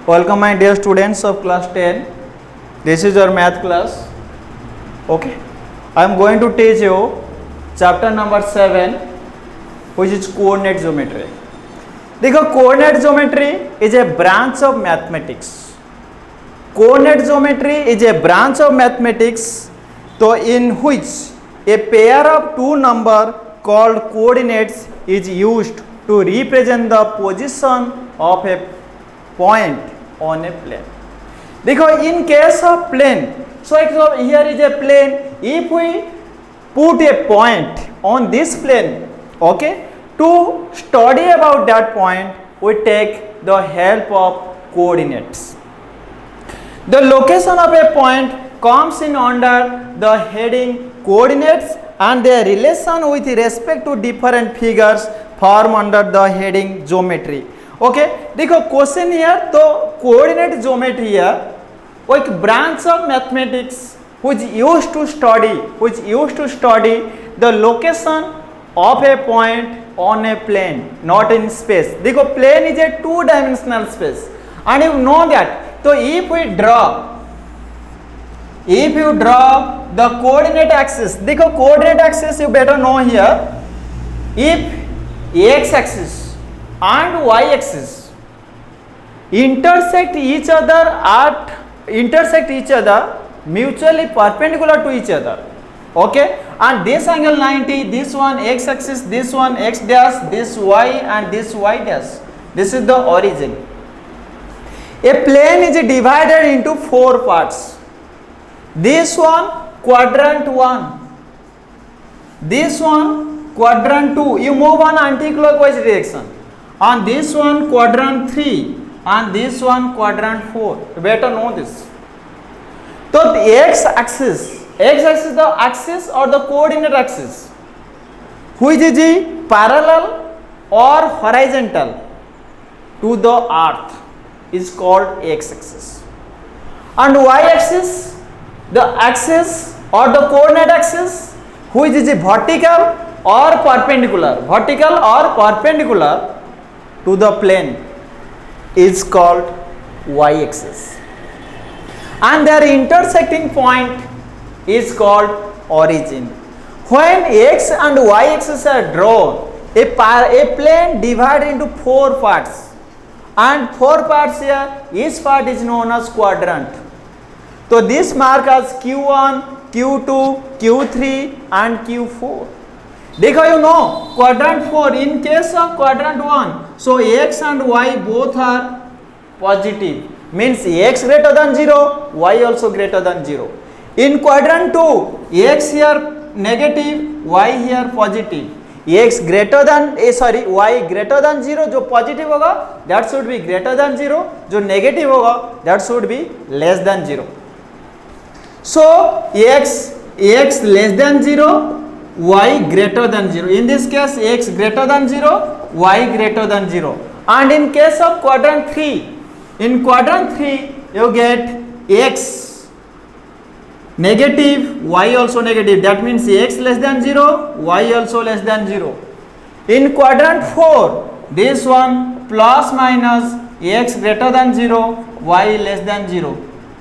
Welcome my dear students of class 10. This is your math class. Okay. I am going to teach you chapter number 7, which is coordinate geometry. देखो coordinate geometry is a branch of mathematics. Coordinate geometry is a branch of mathematics तो in which a pair of two number called coordinates is used to represent the position of a point on a plane. देखो in case of plane, so here is a plane. If we put a point on this plane, okay, to study about that point, we take the help of coordinates. The location of a point comes in under the heading coordinates and their relation with respect to different figures form under the heading geometry. Okay, देखो question here तो coordinate geometry है वो एक branch of mathematics which used to study the location of a point on a plane, not in space. देखो plane is a two-dimensional space and you know that. So if you draw the coordinate axis, देखो coordinate axis you better know here. If x axis and y axis intersect each other mutually perpendicular to each other, okay, and this angle 90, this one x axis, this one x dash, this y and this y dash, this is the origin. A plane is divided into four parts. This one quadrant 1, this one quadrant 2, you move on anti-clockwise direction, and this one quadrant 3 and this one quadrant 4. You better know this. So the x-axis the axis or the coordinate axis which is parallel or horizontal to the earth is called x-axis, and y-axis the axis or the coordinate axis which is vertical or perpendicular to the plane is called y-axis, and their intersecting point is called origin. When x and y axis are drawn, a plane divided into four parts, and four parts here, each part is known as quadrant. So this mark as q1, q2, q3 and q4. देखो you know quadrant 4, in case of quadrant 1, so x and y both are positive, means x greater than 0, y also greater than 0. In quadrant 2, x here negative, y here positive. X greater than y greater than 0, जो positive होगा that should be greater than 0, जो negative होगा that should be less than 0. So x less than 0, y greater than 0. In this case x greater than 0, y greater than 0. And in case of quadrant 3, in quadrant 3 you get x negative, y also negative, that means x less than 0, y also less than 0. In quadrant 4, this one plus minus x greater than 0, y less than 0.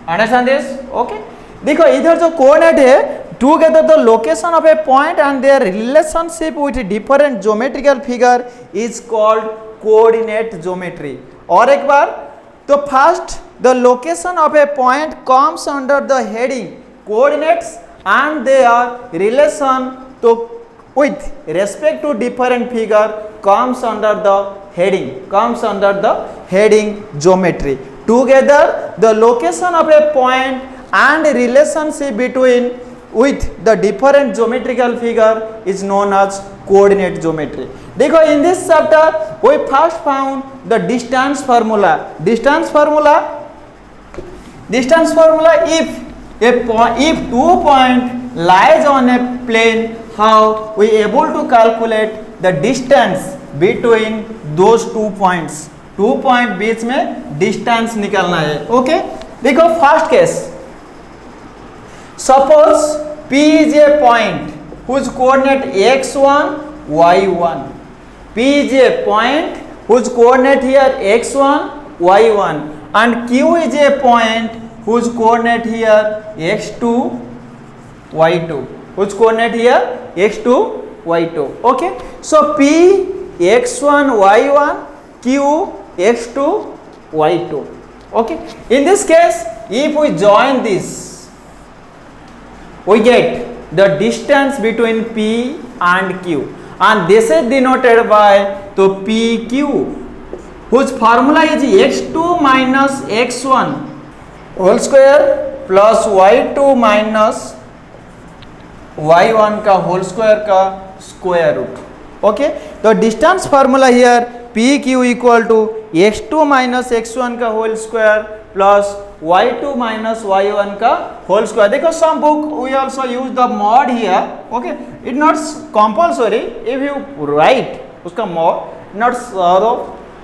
Understand this? Okay. देखो इधर जो coordinate है together the location of a point and their relationship with different geometrical figure is called coordinate geometry. और एक बार तो first the location of a point comes under the heading coordinates and their relation to with respect to different figure comes under the heading geometry. Together the location of a point and relationship between with the different geometrical figure is known as coordinate geometry. देखो in this chapter we first found the distance formula. Distance formula if two point lies on a plane, how we able to calculate the distance between those 2 points. 2 point बीच में distance निकालना है. Okay, देखो first case. Suppose P is a point whose coordinate x1, y1. P is a point whose coordinate here x1, y1, and Q is a point whose coordinate here x2, y2. Whose coordinate here x2, y2. Okay. So P x1, y1, Q x2, y2. Okay. In this case, if we join this, we get the distance between P and Q, and this is denoted by the PQ, whose formula is x2 minus x1 whole square plus y2 minus y1 का whole square का square root. Okay, the distance formula here PQ equal to x2 minus x1 का whole square plus y2 minus y1 का whole square. देखो some book we also use the mod here. Okay, it not compulsory. If you write उसका mod, not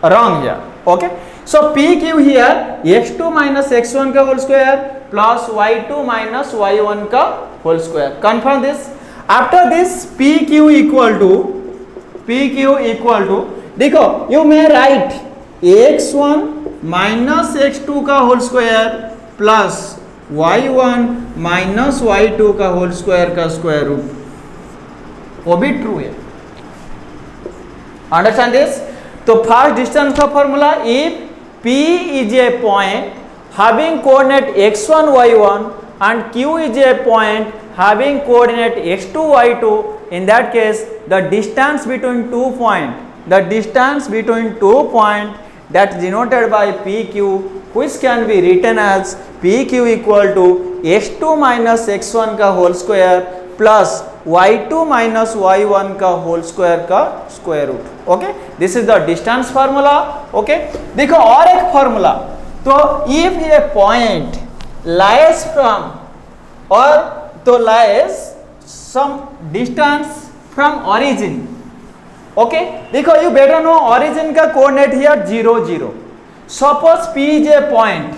wrong here. Okay, so PQ here x2 minus x1 का whole square plus y2 minus y1 का whole square. Confirm this. After this PQ equal to देखो you may write x1 minus x2 का whole square plus y1 minus y2 का whole square का square root. वो भी true है. Understand this? तो first distance का formula, if P is a point having coordinate x1, y1 and Q is a point having coordinate x2, y2, in that case the distance between two points that is denoted by PQ, which can be written as PQ equal to x2 minus x1 का whole square plus y2 minus y1 का whole square का square root. Okay, this is the distance formula. Okay, देखो और एक formula, तो if a point lies from or तो lies some distance from origin. Okay, देखो you better know origin का coordinate here 0, 0. Suppose P is a point,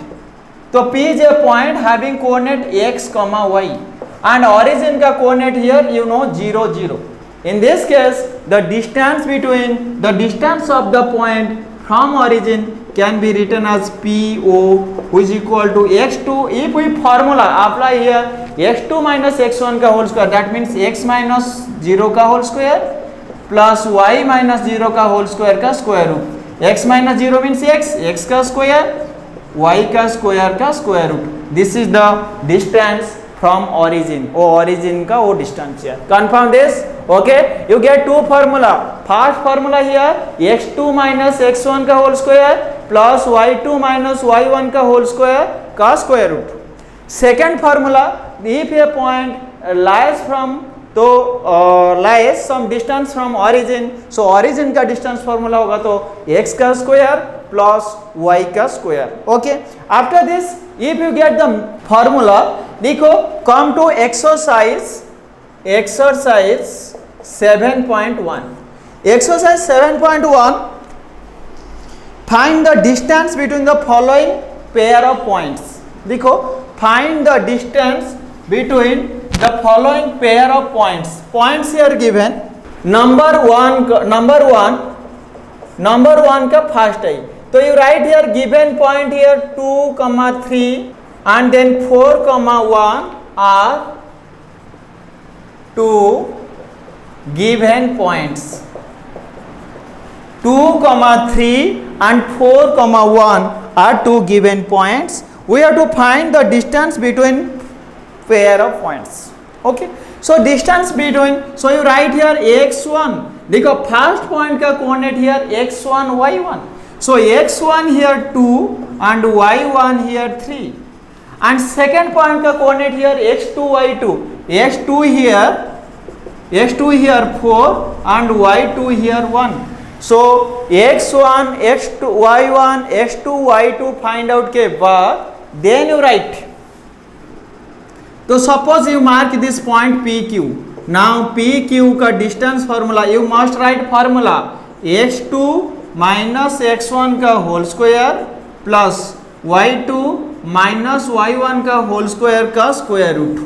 तो P is a point having coordinate x, y and origin का coordinate here you know 0, 0. In this case the distance of the point from origin can be written as PO, which is equal to x2. If we formula apply here x2 minus x1 का whole square, that means x minus 0 का whole square plus y minus 0 का whole square का square root. X minus 0 means x का square, y का square root. This is the distance from origin. वो origin का वो distance है. Confirm this. Okay, you get two formula. First formula here x2 minus x1 का whole square plus y2 minus y1 का whole square का square root. Second formula, if a point lies from तो lies some distance from origin, so origin का distance formula होगा तो x का square plus y का square. Okay, after this if you get the formula, देखो come to exercise 7.1. Exercise 7.1, find the distance between the following pair of points. देखो find the distance between the following pair of points. Points here given. Number one का first है, तो you write here given point here 2, 3 and then 4, 1 are two given points. 2, 3 and 4, 1 are two given points. We have to find the distance between pair of points. Okay, so distance between, so you write here x1, देखो first point का coordinate here x1, y1, so x1 here 2 and y1 here 3 and second point का coordinate here x2, y2, x2 here 4 and y2 here 1, so x1, x2, y1, x2, y2 find out के बाद then you write. तो suppose you mark this point PQ. Now PQ का distance formula you must write formula x2 minus x1 का whole square plus y2 minus y1 का whole square का square root.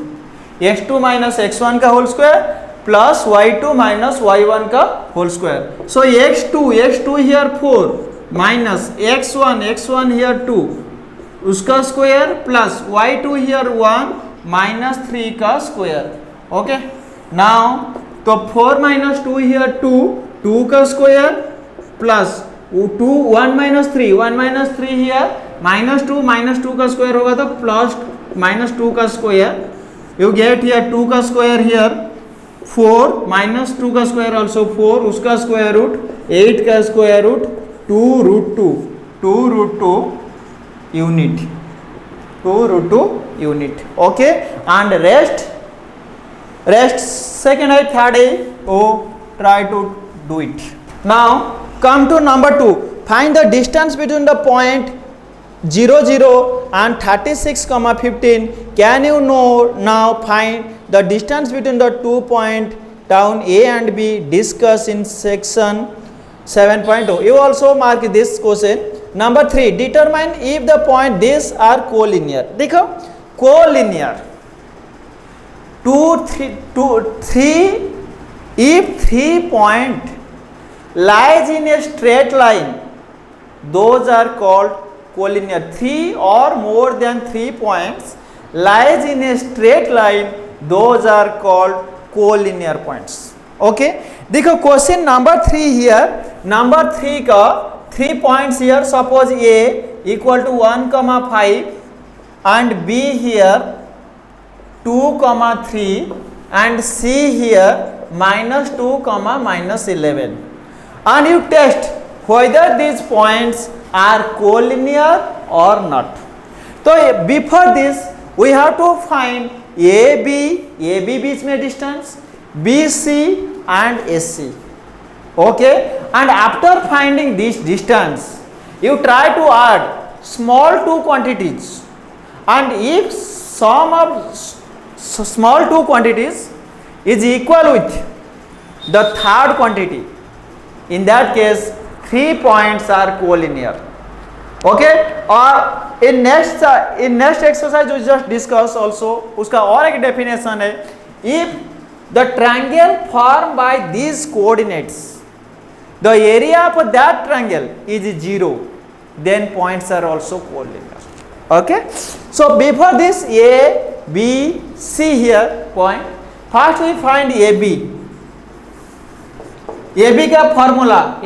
x2 minus x1 का whole square plus y2 minus y1 का whole square. So x2 here 4 minus x1 here 2 उसका square plus y2 here 1 minus 3 का square. Okay, now तो 4 minus 2 here 2 का square plus 1 minus 3 here minus 2 का square होगा तो plus minus 2 का square. You get here 2 का स्क्वायर हियर 4 माइनस 2 का स्क्वायर ऑल्सो 4, उसका स्क्वायर रूट 8 का square root 2 root 2 unit, 2 root 2 unit. Okay, and rest second है, third है, try to do it. Now come to number 2. Find the distance between the point 0 0 and 36 comma 15. Can you now find the distance between the 2 point down A and B discussed in section 7.0. You also mark this question. Number 3, determine if the point these are collinear. देखो collinear 3 if 3 point lies in a straight line, those are called collinear. 3 or more than 3 points lies in a straight line, those are called collinear points. Okay, देखो question number 3 here. Number 3 का 3 points here, suppose A equal to 1 comma 5 and B here 2 comma 3 and C here minus 2 comma minus 11, and you test whether these points are collinear or not. So before this we have to find AB बीच में distance, BC and AC. Okay, and after finding this distance you try to add small two quantities, and if sum of small two quantities is equal with the third quantity, in that case 3 points are collinear. Okay, और in next exercise we just discuss also उसका और एक definition है. If the triangle formed by these coordinates, the area of that triangle is 0, then points are also collinear. Okay, so before this A, B, C here point, first we find AB. AB का formula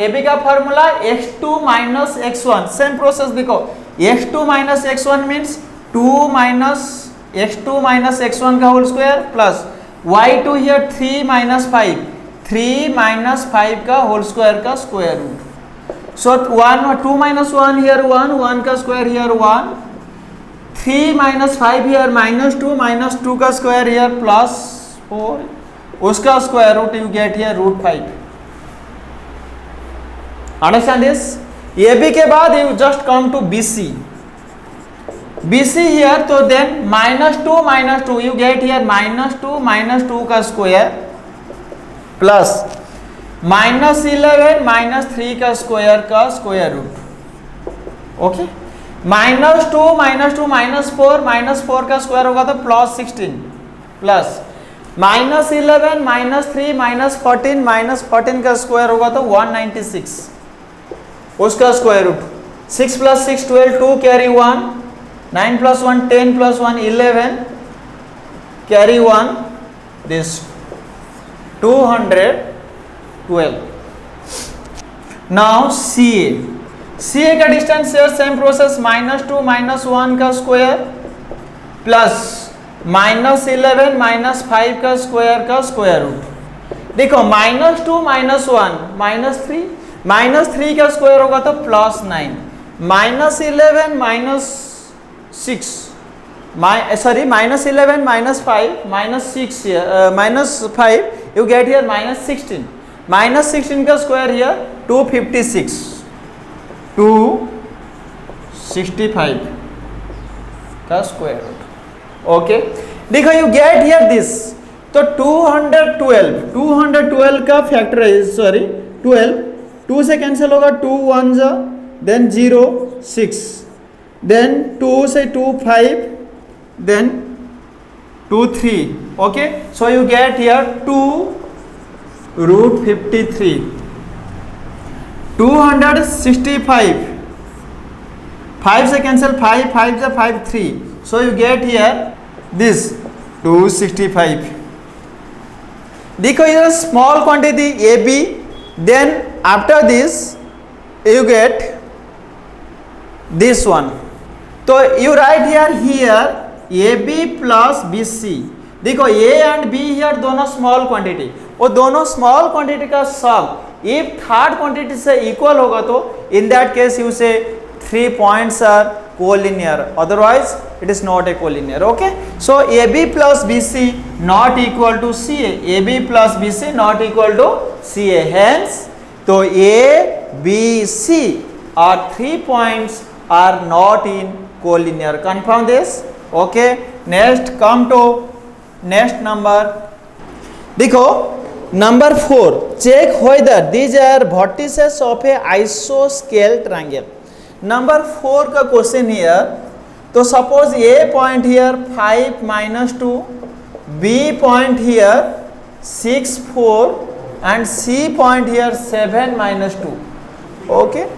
x2 minus x1. Same process देखो, x2 minus x1 means 2 minus x2 minus x1 का whole square plus y2 here 3 minus 5, 3 minus 5 का whole square का square root. So 2 minus 1 here 1 का square here 1, 3 minus 5 here minus 2 का square here plus 4, उसका square root you get here root 5. Understand this. AB के बाद you just come to BC here, तो then minus 2 you get here minus 2 का square plus minus 11 minus 3 का square root. Okay, minus 2 minus 4 का square होगा तो plus 16 plus minus 11 minus 3 minus 14 का square होगा तो 196, उसका square root. 6 plus 6 12, 2 carry 1, 9 plus 1 10 plus 1 11, carry 1, this 212. Now CA का डिस्टेंस शेयर सेम प्रोसेस, -2 -1 का स्क्वायर प्लस -11 -5 का स्क्वायर रूट. देखो -2 -1 -3 का स्क्वायर होगा तो +9, -11 -6 -11 -5 you get here -16 का स्क्वायर here 265 का स्क्वायर रूट. ओके, देखो यू गेट हियर दिस, तो 212 का फैक्टर है, 12 2 से कैंसिल होगा, 2 1 जा, देन 0 6, देन 2 से 2 5, then 2 3. Okay, so you get here 2 root 53. 265 5 से cancel 5, 5 से 5, 3. So you get here this 265. देखो ये small quantity AB, then after this you get this one. तो you write here AB plus BC. देखो A and B here दोनों small quantity, वो दोनों small quantity का sum if third quantity से equal होगा तो in that case you say 3 points are collinear, otherwise it is not a collinear. Okay, so AB plus BC not equal to CA, AB plus BC not equal to CA, hence तो A, B, C are 3 points are not in collinear. Confirm this. Okay, next come to next number. देखो number 4, check whether these are vertices of a isosceles triangle. Number 4 का question here. तो suppose A point here 5 minus 2, B point here 6 4 and C point here 7 minus 2. Okay,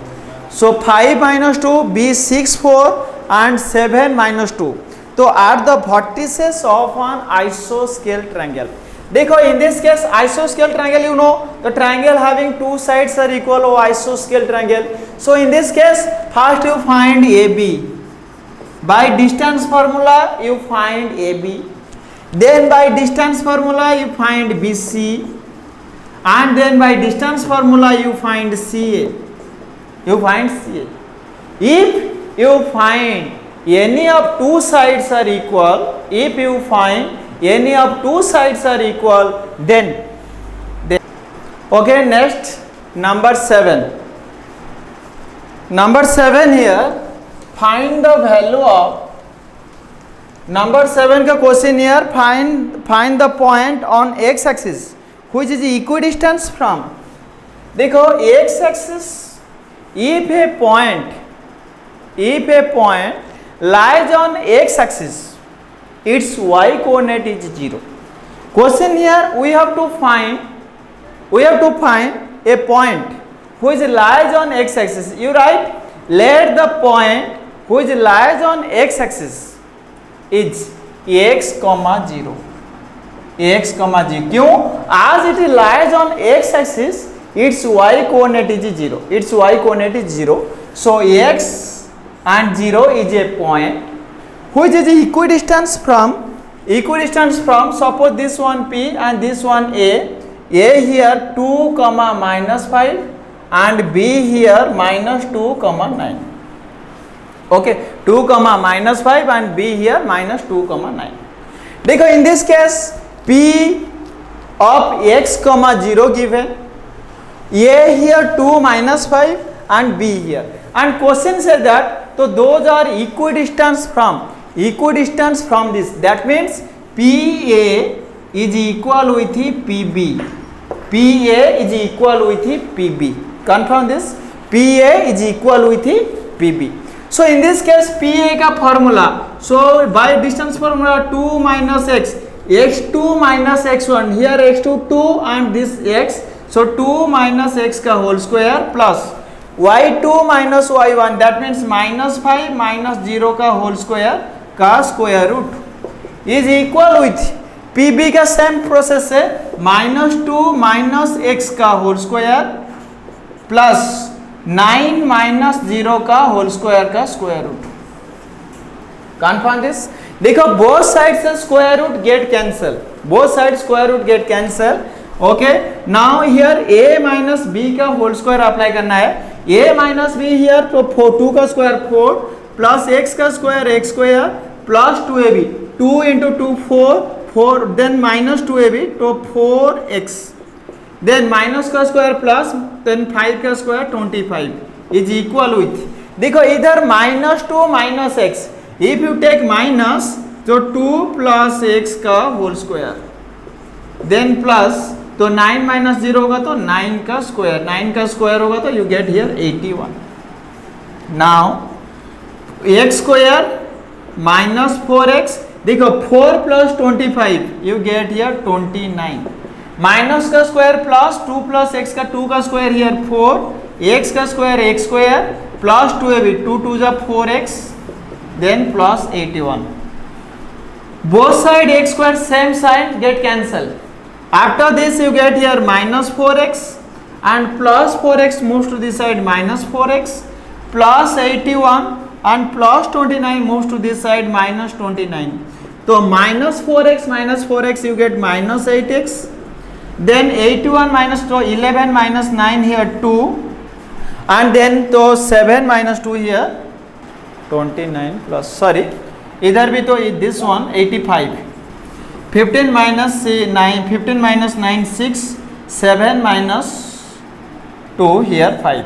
so 5 minus 2, B 6 4 and 7 minus 2. तो are the vertices of an isosceles triangle. देखो in this case isosceles triangle, you know the triangle having two sides are equal or isosceles triangle. So in this case first you find AB. By distance formula you find AB, then by distance formula you find BC, and then by distance formula you find CA. You find CA. If you find any of two sides are equal, if you find any of two sides are equal, then okay, next number 7. Number 7 here, find the value of number 7 का question here, find the point on x axis which is equidistant from. देखो x axis, if a point lies on x axis, its y coordinate is 0. Question here we have to find a point which lies on x axis. You write let the point which lies on x axis is x, 0. X, 0. क्यों? As it lies on x axis, its y coordinate is 0. Its y coordinate is 0. So x and 0 is a point which is equidistant from suppose this one P and this one A here 2, minus 5 and B here minus 2, 9. Okay, 2, minus 5 and B here minus 2, 9. देखो in this case P of x, 0 given, A here 2 minus 5 and B here, and question says that so those are equidistant from this, that means PA is equal with PB. PA is equal with PB. Confirm this. PA is equal with PB. So in this case PA का formula, so by distance formula 2 minus x, x2 minus x1, here x2 2 and this x, so 2 minus x का whole square plus y2 minus y1, that means minus 5 minus 0 का whole square का square root is equal with PB का same process है minus 2 minus x का whole square plus 9 minus 0 का whole square का square root. Confirm this. देखो both sides से square root get cancel. Both sides square root get cancel. Okay. Now here a minus b का whole square apply करना है. a minus b here तो 2 का square 4 plus x का square x square plus 2ab. 2 into 2 4 then minus 2ab तो 4x. Then minus का square plus then 5 का square 25 is equal with. देखो इधर minus 2 minus x. If you take minus तो 2 plus x का whole square. Then plus तो 9 minus 0 होगा तो 9 का square. 9 का square होगा तो you get here 81. Now x square minus 4x. देखो 4 plus 25 you get here 29. Minus का स्क्वायर प्लस 2 प्लस एक्स का 2 का स्क्वायर हियर 4 एक्स का स्क्वायर प्लस 2ab 2 2 जा 4x then plus 81. Both side x square same sign get cancelled. After this you get here minus 4x and plus 4x moves to this side minus 4x plus 81 and plus 29 moves to this side minus 29. So minus 4x you get minus 8x. Then 81 minus 11 minus 9 here 2 and then तो 7 minus 2 here 29 plus sorry इधर भी तो this one 85 15 minus 9 15 minus 9 6 7 minus 2 here 5.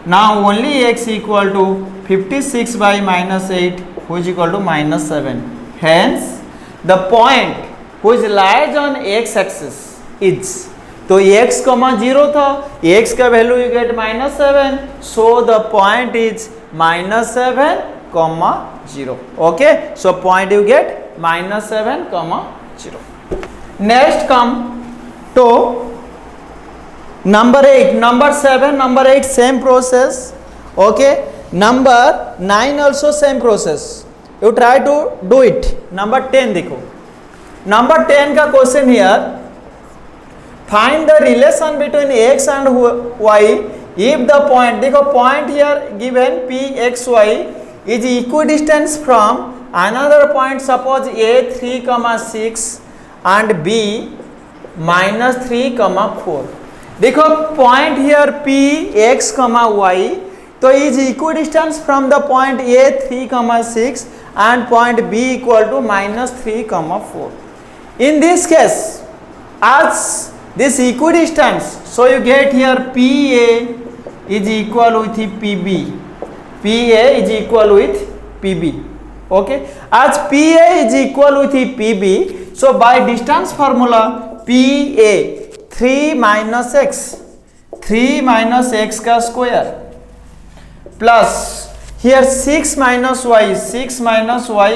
Now only x equal to 56 by minus 8 which is equal to minus 7. Hence the point which lies on x axis is तो x comma 0 था x का value you get minus 7 so the point is minus 7 comma 0. Okay, so point you get minus 7 comma 0. Next come to number 8 number 7 number 8 same process. Okay, number 9 also same process. You try to do it. Number 10 देखो number 10 का question here. Find the relation between x and y if the point देखो point here given p x y is equidistant from another point suppose a 3,6 and b minus 3,4. देखो point here p x, y तो is equidistant from the point a 3,6 and point b equal to minus 3,4. In this case as this equidistance so you get here PA is equal with PB. PA is equal with PB. Okay, as PA is equal with PB so by distance formula PA 3 minus x का square plus here 6 minus y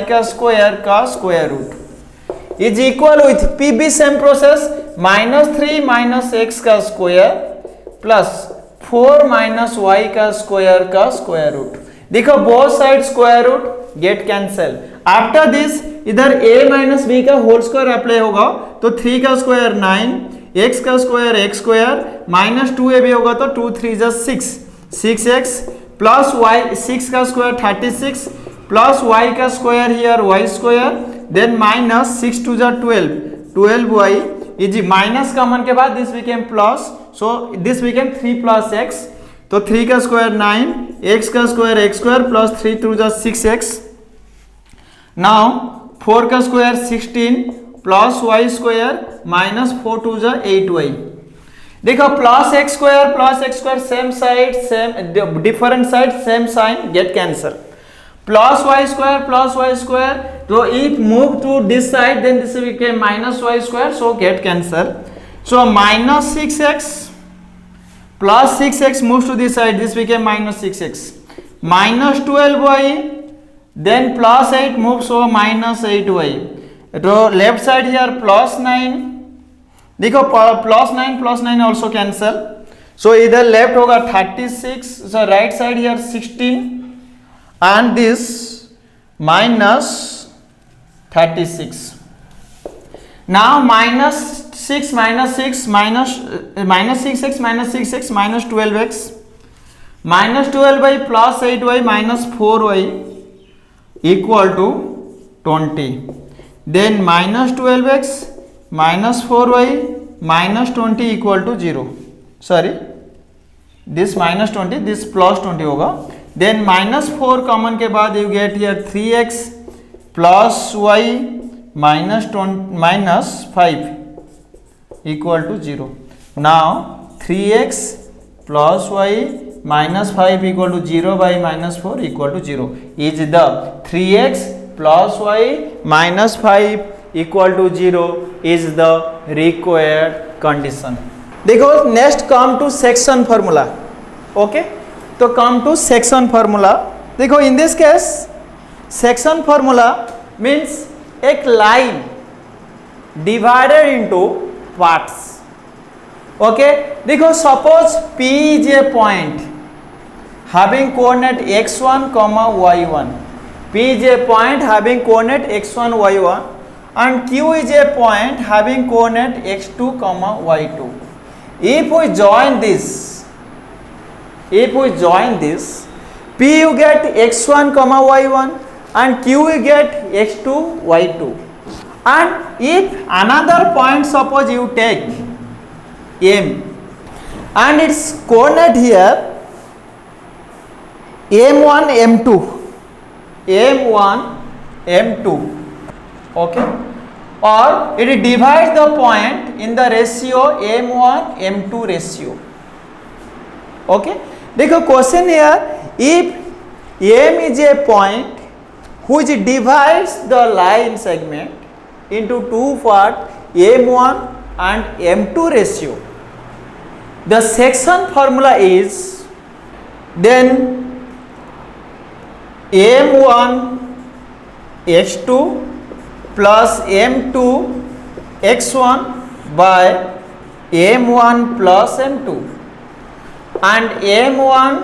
का square root is equal with PB same process minus 3 minus x का square plus 4 minus y का square root. देखो both side square root get cancel. After this इधर a minus b का whole square apply होगा तो 3 का square 9 x का square x square minus 2ab होगा तो 2 3 जा 6x plus y 6 का square 36 plus y का square here y square then minus 6 2 जा 12y is minus common के बाद this became plus so this became 3 plus x तो 3 का square 9 x का square x square plus 3 2 जा 6x. now 4 का square 16 plus y square minus 4 2 जा 8y. देखो plus x square same side same different side same sign get cancel. plus y square so if move to this side then this became minus y square so get cancel. so minus 6x plus 6x moves to this side this became minus 6x minus 12y then plus 8 moves so minus 8y. so left side here plus 9 देखो plus 9 also cancel so इधर left होगा 36 so right side here 16 and this minus 36. now minus 6x minus 6x minus 12x minus 12y plus 8y minus 4y equal to 20 then minus 12x minus 4y minus 20 equal to 0 sorry this minus 20 this plus 20 होगा then minus 4 common के बाद you get here 3x plus y minus 5 equal to 0. now 3x plus y minus 5 equal to 0 by minus 4 equal to 0 is the 3x plus y minus 5 equal to 0 is the required condition. देखो next come to section formula. okay तो come to section formula. देखो in this case section formula means एक line divided into parts. okay देखो suppose P is a point having coordinate x1 comma y1. P is a point having coordinate x1 y1 and Q is a point having coordinate x2 comma y2. If we join this, P you get x1 comma y1 and Q you get x2 y2. And if another point, suppose you take M and its coordinate here m1 m2, okay, or it divides the point in the ratio m1 m2 ratio. Okay, देखो question here, if M is a point which divides the line segment into two parts m1 and m2 ratio, the section formula is then m1 x2 plus m2 x1 by m1 plus m2 and m1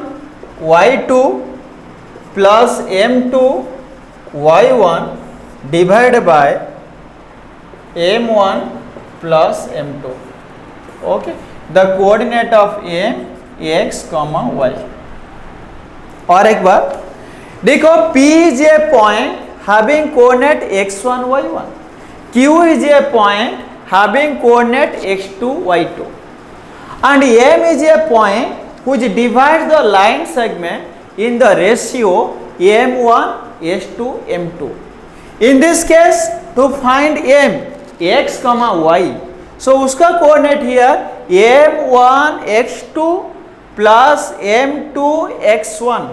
y2 plus m2 y1 divided by m1 plus m2. Okay, the coordinate of m x comma y. और एक बार देखो, P is a point having coordinate x1 y1, Q is a point having coordinate x2 y2 and M is a point which divides the line segment in the ratio m1 s2 m2. In this case, to find m x comma y, so उसका coordinate here m1 x2 plus m2 x1,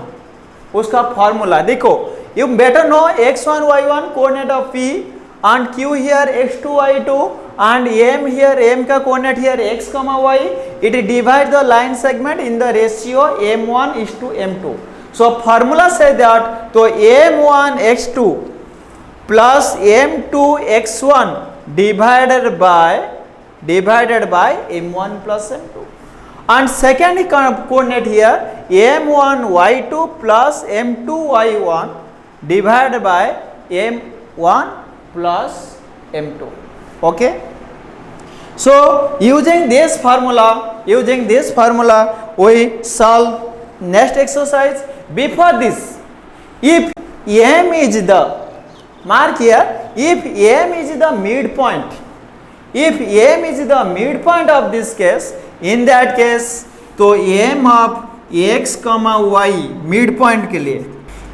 उसका formula देखो, you better know x1 y1 coordinate of P and Q here x2 y2 and M here, M का coordinate here x comma y, it divides the line segment in the ratio m1 is to m2. So formula says that, so m1 x2 plus m2 x1 divided by m1 plus m2. And second coordinate here m1 y2 plus m2 y1 divided by m1 plus m2. Okay, so using this formula we solve next exercise. Before this, if m is the, mark here, if m is the midpoint of this case, in that case तो m of x comma y midpoint के लिए,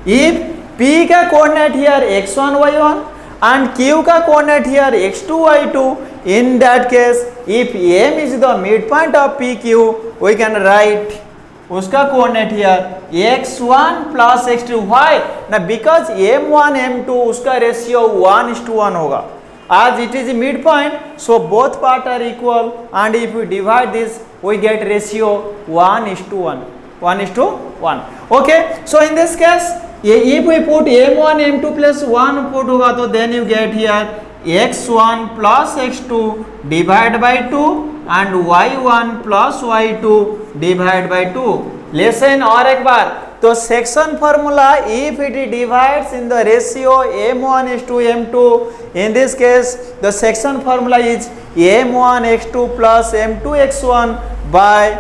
if p का coordinate here x1 y1 and q का coordinate here x2 y2, in that case if m is the midpoint of pq, we can write उसका coordinate here x1 plus x2. Why? Now because m1 m2 उसका ratio 1:1 होगा, as it is a midpoint, so both parts are equal and if we divide this we get ratio 1:1. Okay, so in this case if we put m1 m2 plus 1 put होगा तो then you get here x1 plus x2 divided by 2 and y1 plus y2 divided by 2. Listen और एक बार, तो section formula if it divides in the ratio m1 is to m2, in this case the section formula is m1 x2 plus m2 x1 by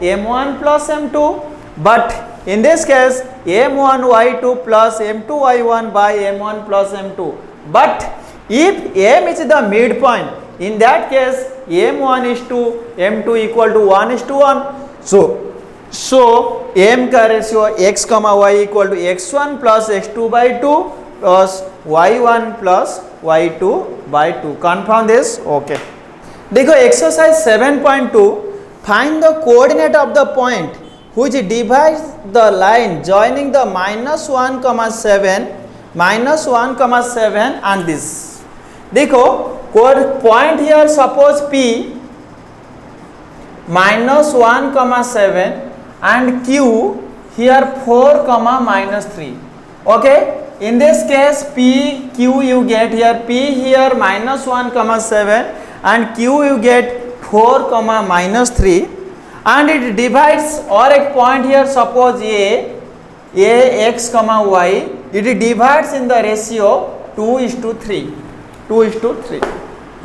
m1 plus m2, but in this case m1 y2 plus m2 y1 by m1 plus m2. But if m is the midpoint, in that case m1 is to m2 equal to 1:1. So m का ratio x comma y equal to x1 plus x2 by 2 plus y1 plus y2 by 2. Confirm this? Okay. देखो exercise 7.2, find the coordinate of the point which divides the line joining the -1, 7 and this. देखो point here, suppose P -1, 7 and Q here 4, -3. Okay, in this case P Q you get here P here -1, 7 and Q you get 4, -3, and it divides, or a point here suppose a x comma y, it divides in the ratio 2:3, 2:3.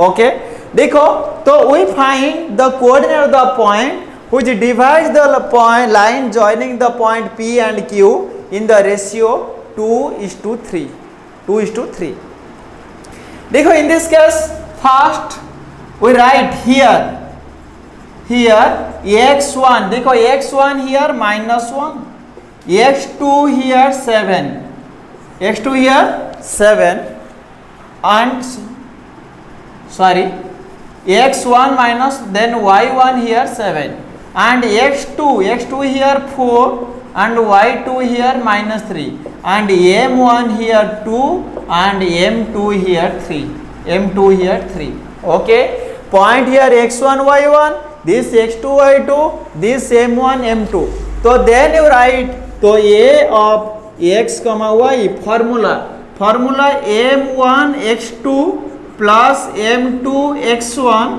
okay, देखो तो we find the coordinate of the point which divides the point line joining the point P and Q in the ratio 2:3, 2:3. देखो in this case first we write here x1, देखो x1 here -1, x2 here 7, x2 here 7 and sorry x1 minus then y1 here 7 and x2 here 4 and y2 here -3 and m1 here 2 and m2 here 3, m2 here 3. okay, point here x1 y1, this x2 y2, this m1 m2. so then you write तो a of x comma y formula m1 x2 plus m2 x1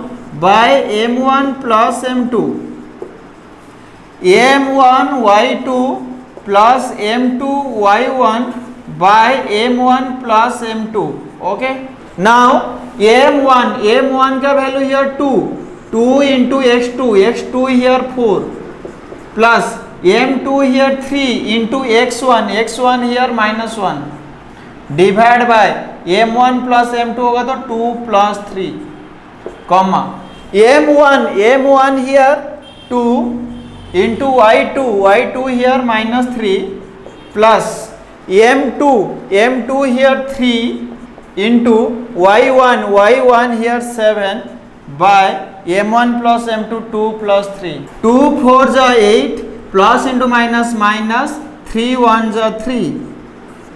by m1 plus m2, m1 y2 plus m2 y1 by m1 plus m2. okay, now m1 का value here 2 into x2 here 4 plus m2 here 3 into x1 here -1 divide by m1 plus m2 होगा तो 2 plus 3 comma m1 here 2 into y2 here -3 plus m2 here 3 into y1 here 7 by m1 plus m2 2 plus 3, 2 4 are 8 plus into minus 3 1 are 3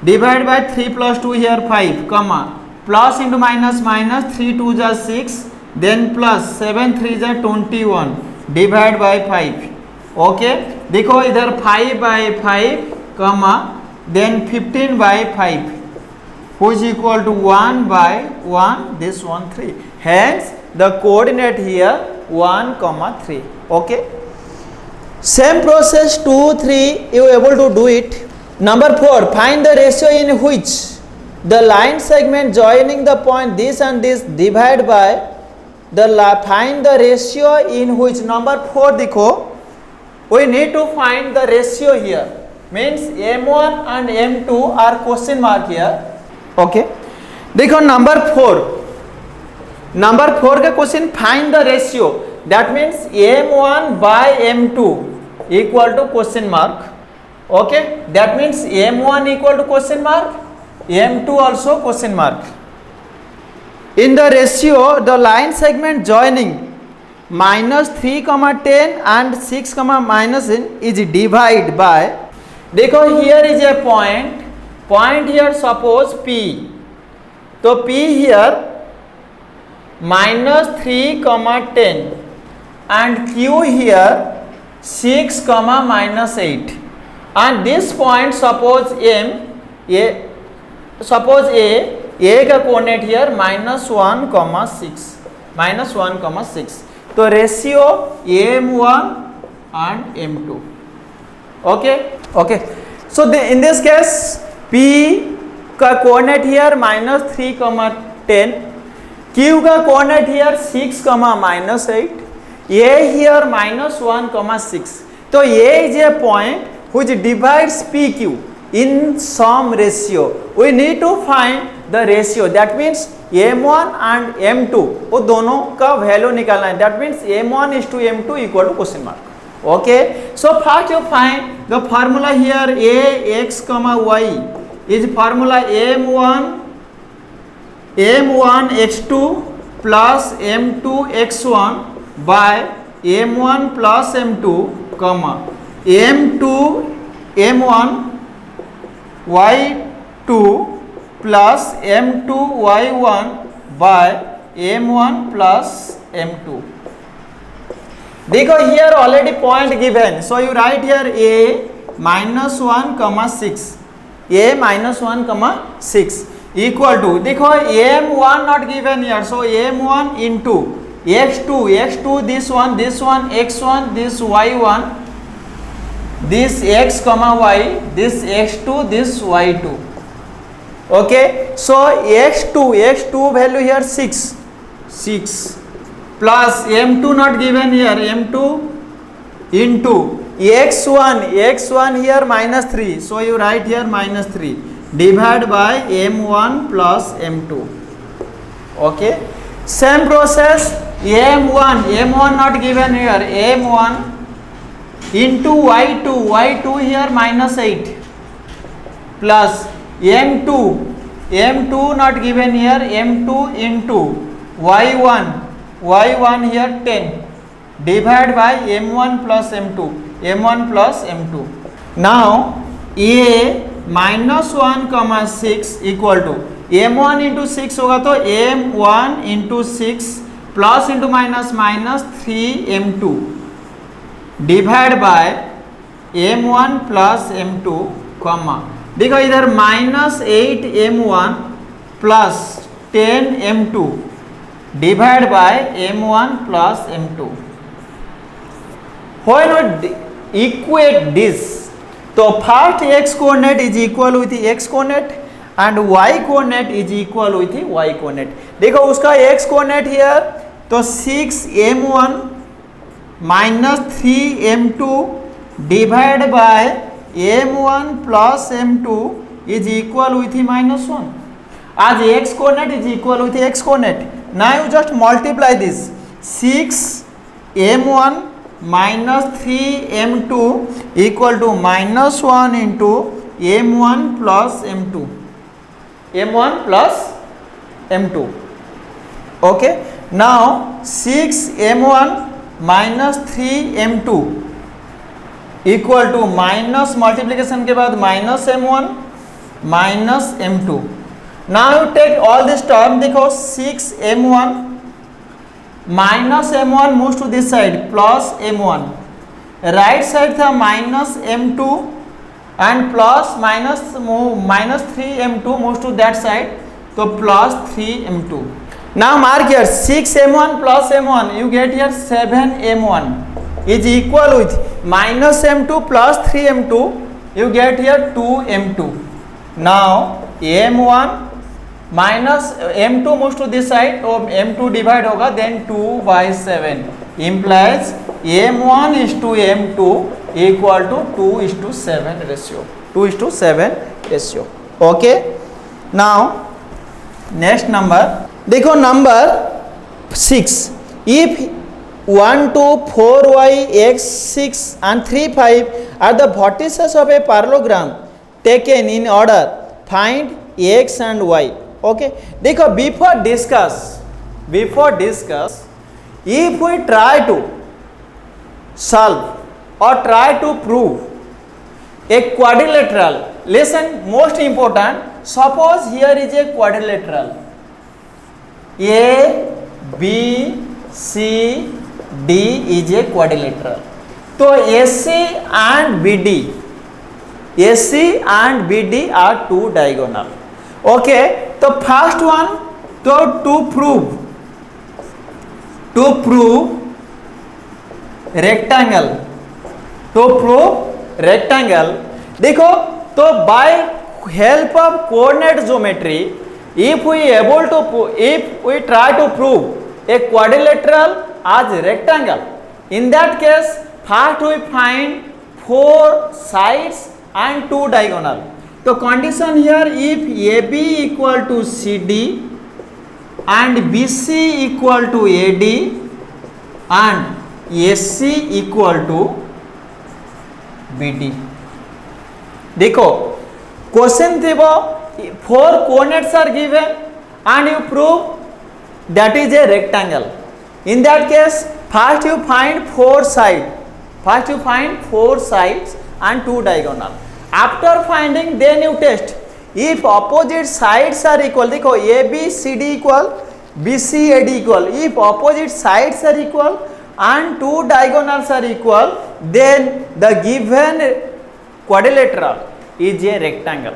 divide by 3 plus 2 here 5 comma plus into minus 3 2 are 6 then plus 7 3 are 21 divide by 5. okay, देखो इधर 5 by 5 comma then 15 by 5 which is equal to 1 by 1, this one 3, hence the coordinate here 1 comma 3. okay, same process 2 3 you able to do it. number 4, find the ratio in which the line segment joining the point this and this divide by find the ratio in which. number 4 देखो we need to find the ratio here, means m1 and m2 are question mark here. okay, देखो number 4 का question find the ratio, that means m1 by m2 equal to question mark. okay, that means m1 equal to question mark, m2 also question mark. in the ratio the line segment joining -3, 10 and 6, -10 is divided by, देखो here is a point here suppose P, तो P here -3, 10 and Q here 6, -8 and this point suppose A का coordinate here -1, 6 तो ratio m1 and m2. okay, so in this case P का coordinate here -3, 10, Q का coordinate here 6, -8, A here -1, 6. तो A is a point which divides PQ in some ratio. We need to find the ratio, that means m1 and m2 वो दोनों का value निकालना है, that means m1 is to m2 equal to question mark. okay, so first you find the formula here a x comma y is formula m1 x2 plus m2 x1 by m1 plus m2 comma m1 y2 plus m2 y1 by m1 plus m2. देखो here already point given, so you write here a -1, 6, a -1, 6 equal to, देखो m1 not given here, so m1 into x2 this one x1 this y1, this x comma y, this x2 this y2. Okay, so x2 value here 6 plus m2 not given here, m2 into x1 here minus 3, so you write here minus 3 divided by m1 plus m2. Okay, same process m1 not given here, m1 into y2 here minus 8 plus m2 not given here, m2 into y1 here 10 divided by m1 plus m2. Now a minus 1 comma 6 equal to m1 into 6 होगा तो m1 into 6 plus into minus 3 m2 divided by m1 plus m2 comma, देखो इधर minus 8 m1 plus 10 m2 divided by m1 plus m2. Why not equate this? So first x coordinate is equal with the x coordinate and y coordinate is equal with the y coordinate. देखो उसका x coordinate here तो 6 m1 minus 3 m2 divided by m1 plus m2 is equal with the minus 1. As x coordinate is equal with the x coordinate. Now you just multiply this 6 m1 minus 3 m2 equal to minus 1 into m1 plus m2. Okay, now 6 m1 minus 3 m2 equal to minus multiplication के बाद minus m1 minus m2. Now you take all this term, देखो 6 m1 minus m1 moves to this side plus m1, right side था minus m2 and plus minus 3 m2 moves to that side तो plus 3 m2. Now mark here 6 m1 plus m1, you get here 7 m1 is equal with minus m2 plus 3 m2, you get here 2 m2. Now m1 minus m2 moves to this side, so m2 divide होगा, then 2 by 7 implies m1 is to m2 equal to 2:7 ratio. 2:7 ratio. Okay. Now next number, देखो number 6. If 1, 2, 4y, x, 6 and 3, 5 are the vertices of a parallelogram taken in order, find x and y. Okay, देखो before discuss, if we try to solve or try to prove a quadrilateral, listen, most important, suppose here is a quadrilateral A, B, C, D is a quadrilateral. तो AC and BD are two diagonal. Okay, तो first one, तो to prove rectangle, देखो तो by help of coordinate geometry, if we try to prove a quadrilateral as rectangle, in that case first we find 4 sides and 2 diagonal. So condition here, if AB equal to CD and BC equal to AD and AC equal to BD. देखो question थे वो 4 coordinates are given and you prove that is a rectangle. In that case first you find 4 sides and 2 diagonal. After finding, then you test if opposite sides are equal. देखो AB CD equal, BC AD equal. If opposite sides are equal and 2 diagonals are equal, then the given quadrilateral is a rectangle.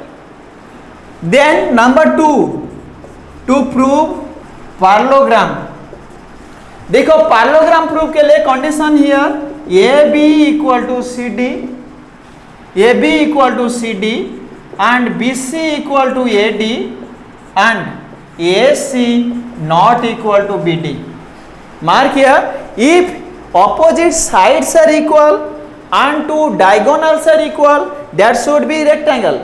Then number 2, to prove parallelogram. देखो parallelogram proof के लिए condition here A B equal to C D, A B equal to C D and BC equal to AD and AC not equal to BD. Mark here, if opposite sides are equal and two diagonals are equal, that should be rectangle.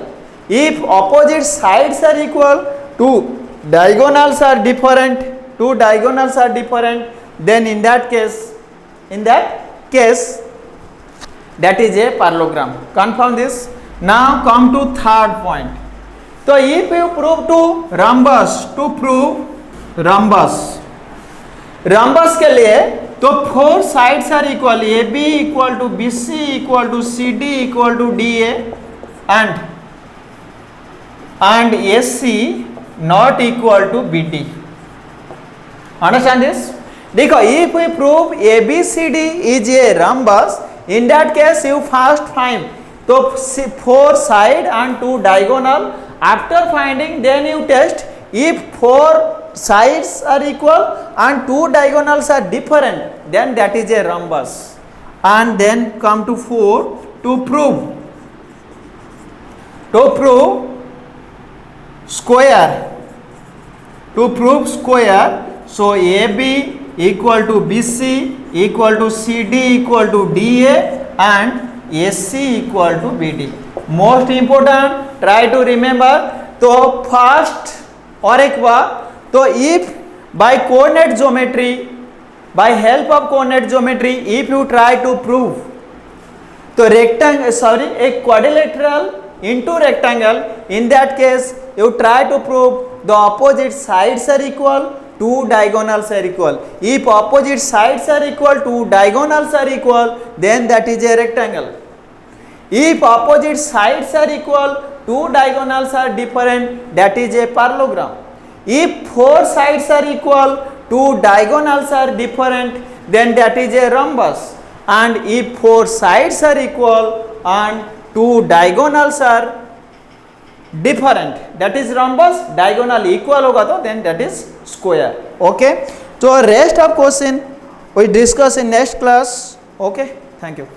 If opposite sides are equal, two diagonals are different, then in that case that is a parallelogram. Confirm this. Now come to third point. So if you prove to rhombus के लिए तो four sides are equal, A B equal to B C equal to C D equal to D A and AC not equal to BD. Understand this? देखो if we prove ABCD is a rhombus, in that case you first find तो four side and two diagonal. After finding then you test if four sides are equal and two diagonals are different, then that is a rhombus. And then come to 4 to prove square. So AB equal to BC equal to CD equal to DA and AC equal to BD. Most important, try to remember. तो first और एक बार, तो if by coordinate geometry, by help of coordinate geometry, if you try to prove तो rectangle, a quadrilateral into rectangle, in that case you try to prove the opposite sides are equal, two diagonals are equal. If opposite sides are equal, two diagonals are equal, then that is a rectangle. If opposite sides are equal, two diagonals are different, that is a parallelogram. If four sides are equal, two diagonals are different, then that is a rhombus. And if four sides are equal and two diagonals are different, that is rhombus. Diagonal equal होगा तो then that is square. Okay. So rest of question we discuss in next class. Okay. Thank you.